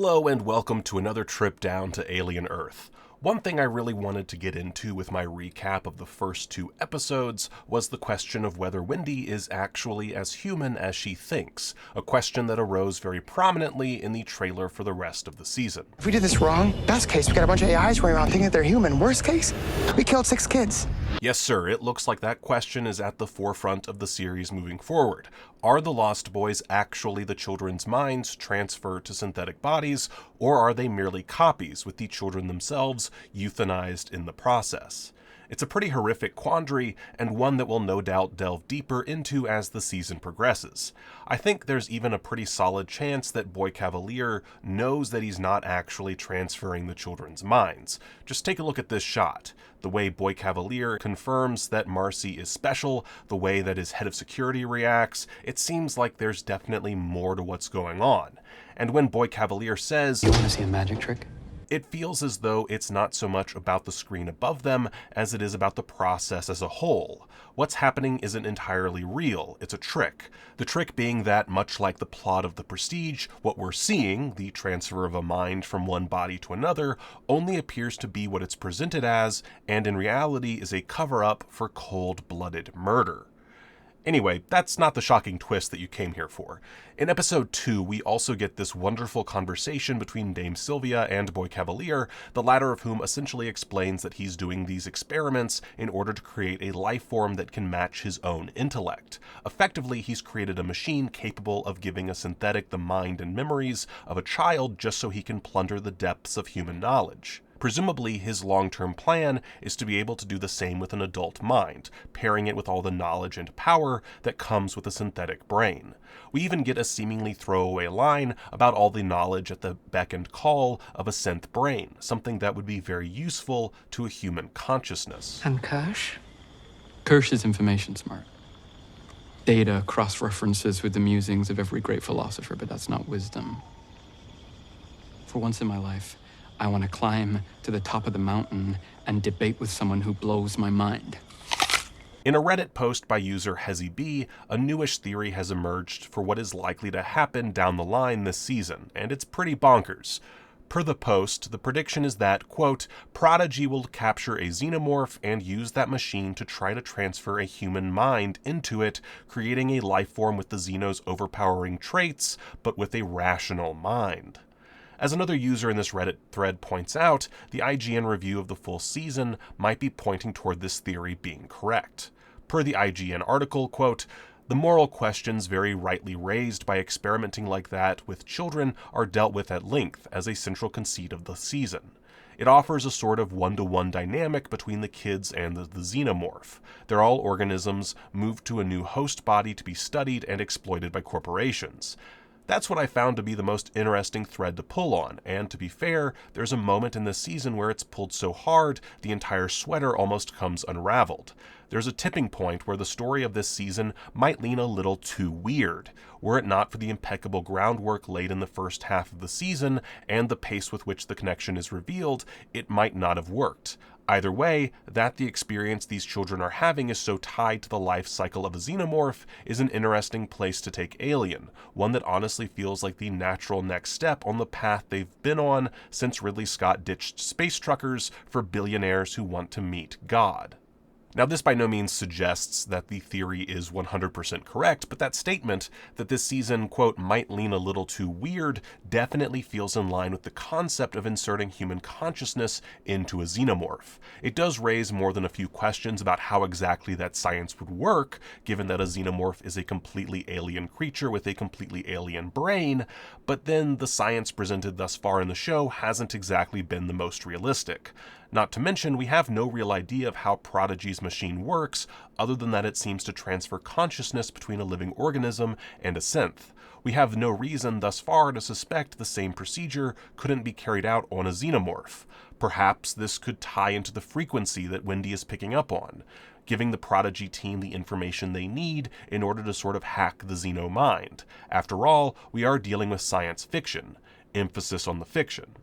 Hello and welcome to another trip down to Alien Earth. One thing I really wanted to get into with my recap of the first two episodes was the question of whether Wendy is actually as human as she thinks, a question that arose very prominently in the trailer for the rest of the season. If we did this wrong, best case, we got a bunch of AIs running around thinking that they're human. Worst case, we killed 6 kids. Yes, sir, it looks like that question is at the forefront of the series moving forward. Are the Lost Boys actually the children's minds transferred to synthetic bodies, or are they merely copies, with the children themselves euthanized in the process? It's a pretty horrific quandary, and one that we'll no doubt delve deeper into as the season progresses. I think there's even a pretty solid chance that Boy Kavalier knows that he's not actually transferring the children's minds. Just take a look at this shot. The way Boy Kavalier confirms that Marcy is special, the way that his head of security reacts, it seems like there's definitely more to what's going on. And when Boy Kavalier says, "You want to see a magic trick?" it feels as though it's not so much about the screen above them as it is about the process as a whole. What's happening isn't entirely real, it's a trick. The trick being that, much like the plot of The Prestige, what we're seeing, the transfer of a mind from one body to another, only appears to be what it's presented as, and in reality is a cover-up for cold-blooded murder. Anyway, that's not the shocking twist that you came here for. In episode 2, we also get this wonderful conversation between Dame Sylvia and Boy Kavalier, the latter of whom essentially explains that he's doing these experiments in order to create a life form that can match his own intellect. Effectively, he's created a machine capable of giving a synthetic the mind and memories of a child just so he can plunder the depths of human knowledge. Presumably, his long-term plan is to be able to do the same with an adult mind, pairing it with all the knowledge and power that comes with a synthetic brain. We even get a seemingly throwaway line about all the knowledge at the beck and call of a synth brain, something that would be very useful to a human consciousness. And Kirsch? Kirsch is information smart. Data cross-references with the musings of every great philosopher, but that's not wisdom. For once in my life, I want to climb to the top of the mountain and debate with someone who blows my mind. In a Reddit post by user HezzyB, a newish theory has emerged for what is likely to happen down the line this season, and it's pretty bonkers. Per the post, the prediction is that, quote, Prodigy will capture a xenomorph and use that machine to try to transfer a human mind into it, creating a life form with the Xeno's overpowering traits, but with a rational mind. As another user in this Reddit thread points out, the IGN review of the full season might be pointing toward this theory being correct. Per the IGN article, quote, the moral questions very rightly raised by experimenting like that with children are dealt with at length as a central conceit of the season. It offers a sort of one-to-one dynamic between the kids and the xenomorph. They're all organisms moved to a new host body to be studied and exploited by corporations. That's what I found to be the most interesting thread to pull on, and to be fair, there's a moment in this season where it's pulled so hard the entire sweater almost comes unraveled. There's a tipping point where the story of this season might lean a little too weird. Were it not for the impeccable groundwork laid in the first half of the season and the pace with which the connection is revealed, it might not have worked. Either way, that the experience these children are having is so tied to the life cycle of a xenomorph is an interesting place to take Alien, one that honestly feels like the natural next step on the path they've been on since Ridley Scott ditched space truckers for billionaires who want to meet God. Now, this by no means suggests that the theory is 100% correct, but that statement that this season, quote, might lean a little too weird definitely feels in line with the concept of inserting human consciousness into a xenomorph. It does raise more than a few questions about how exactly that science would work, given that a xenomorph is a completely alien creature with a completely alien brain, but then the science presented thus far in the show hasn't exactly been the most realistic. Not to mention, we have no real idea of how Prodigy's machine works, other than that it seems to transfer consciousness between a living organism and a synth. We have no reason thus far to suspect the same procedure couldn't be carried out on a xenomorph. Perhaps this could tie into the frequency that Wendy is picking up on, giving the Prodigy team the information they need in order to sort of hack the Xeno mind. After all, we are dealing with science fiction. Emphasis on the fiction.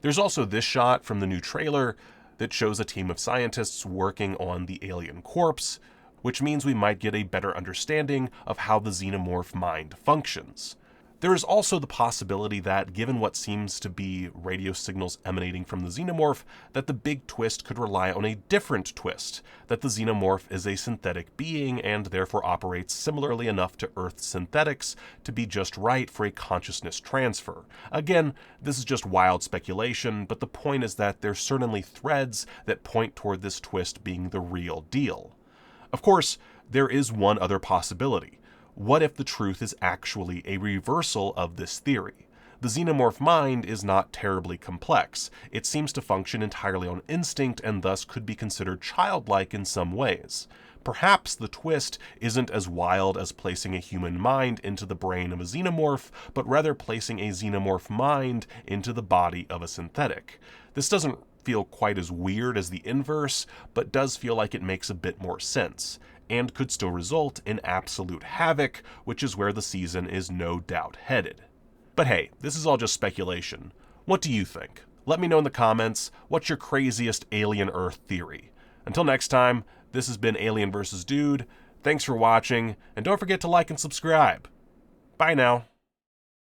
There's also this shot from the new trailer that shows a team of scientists working on the alien corpse, which means we might get a better understanding of how the xenomorph mind functions. There is also the possibility that, given what seems to be radio signals emanating from the xenomorph, that the big twist could rely on a different twist, that the xenomorph is a synthetic being and therefore operates similarly enough to Earth's synthetics to be just right for a consciousness transfer. Again, this is just wild speculation, but the point is that there's certainly threads that point toward this twist being the real deal. Of course, there is one other possibility. What if the truth is actually a reversal of this theory? The xenomorph mind is not terribly complex. It seems to function entirely on instinct and thus could be considered childlike in some ways. Perhaps the twist isn't as wild as placing a human mind into the brain of a xenomorph, but rather placing a xenomorph mind into the body of a synthetic. This doesn't feel quite as weird as the inverse, but does feel like it makes a bit more sense, and could still result in absolute havoc, which is where the season is no doubt headed. But hey, this is all just speculation. What do you think? Let me know in the comments, what's your craziest alien Earth theory? Until next time, this has been Alien vs. Dude. Thanks for watching, and don't forget to like and subscribe. Bye now.